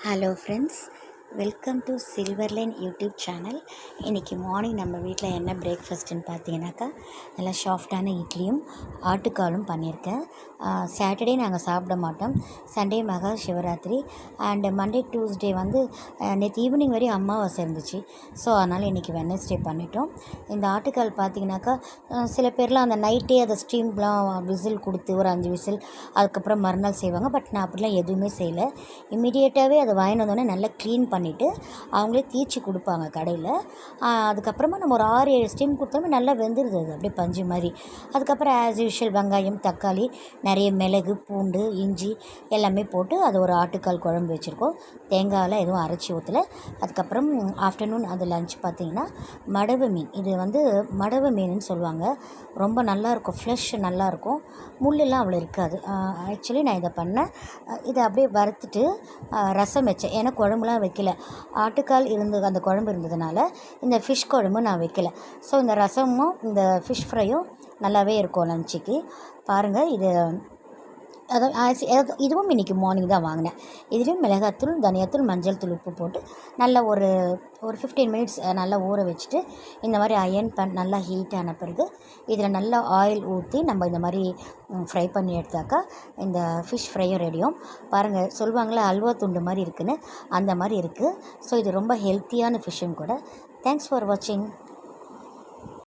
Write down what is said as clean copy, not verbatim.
Hello friends, welcome to silver line YouTube channel. இன்றைக்கி morning நம்ம வீட்டில் என்ன பிரேக்ஃபாஸ்ட்டுன்னு பார்த்தீங்கன்னாக்கா, நல்லா சாஃப்டான இட்லியும் ஆட்டுக்காலும் பண்ணியிருக்கேன். சாட்டர்டே நாங்கள் சாப்பிட மாட்டோம். சண்டே மகா சிவராத்திரி அண்டு மண்டே டியூஸ்டே வந்து நேற்று ஈவினிங் வரையும் அமாவாசை இருந்துச்சு. ஸோ அதனால் இன்றைக்கி வெட்னஸ்டே பண்ணிட்டோம். இந்த ஆட்டுக்கால் பார்த்தீங்கன்னாக்கா, சில பேர்லாம் அந்த நைட்டே அதை ஸ்டீம்லாம் விசில் கொடுத்து ஒரு 5 விசில் அதுக்கப்புறம் மறுநாள் செய்வாங்க. பட் நான் அப்படிலாம் எதுவுமே செய்யலை. இம்மிடியேட்டாகவே அதை வாங்கிட்டு வந்தோடனே நல்லா க்ளீன் பண்ணிவிட்டு அவங்களே தீச்சி கொடுப்பாங்க கடையில். அதுக்கப்புறமா நம்ம ஒரு 6-7 ஸ்டீம் கொடுத்தோமே நல்லா வெந்துடுது, அது அப்படியே பஞ்சு மாதிரி. அதுக்கப்புறம் ஆஸ் யூஷுவல் வெங்காயம், தக்காளி, நிறைய மிளகு, பூண்டு, இஞ்சி எல்லாமே போட்டு அது ஒரு ஆட்டுக்கால் குழம்பு வச்சுருக்கோம். தேங்காயெலாம் எதுவும் அரைச்சி ஊற்றலை. அதுக்கப்புறம் ஆஃப்டர்நூன் அது லஞ்ச் பார்த்திங்கன்னா மடவு மீன். இது வந்து மடவு மீனுன்னு சொல்லுவாங்க. ரொம்ப நல்லாயிருக்கும், ஃப்ளஷ் நல்லாயிருக்கும், முள்ளெல்லாம் அவ்வளோ இருக்காது. ஆக்சுவலி நான் இதை பண்ணேன். இதை அப்படியே வறுத்துட்டு ரசம் வச்சேன். ஏன்னா குழம்புலாம் வைக்கல, ஆட்டுக்கால் இருந்தது, அந்த குழம்பு இருந்ததுனால இந்த ஃபிஷ் குழம்பு நான் வைக்கல. ஸோ இந்த ரசமும் இந்த ஃபிஷ் ஃப்ரையும் நல்லாவே இருக்கும் லஞ்சுக்கு. பாருங்கள், இது இதுவும் இன்றைக்கி மார்னிங் தான் வாங்கினேன். இதுலேயும் மிளகாத்தூள், தனியாத்தூள், மஞ்சள் தூள், உப்பு போட்டு நல்லா ஒரு 15 மினிட்ஸ் நல்லா ஊற வச்சுட்டு இந்த மாதிரி அயர்ன் நல்லா ஹீட் ஆன பிறகு இதில் நல்லா ஆயில் ஊற்றி நம்ம இந்த மாதிரி ஃப்ரை பண்ணி எடுத்தாக்கா இந்த ஃபிஷ் ஃப்ரையும் ரெடியும். பாருங்கள், சொல்லுவாங்களே அல்வா துண்டு மாதிரி இருக்குதுன்னு, அந்த மாதிரி இருக்குது. ஸோ இது ரொம்ப ஹெல்த்தியான ஃபிஷ்ஷும் கூட. தேங்க்ஸ் ஃபார் வாட்சிங்.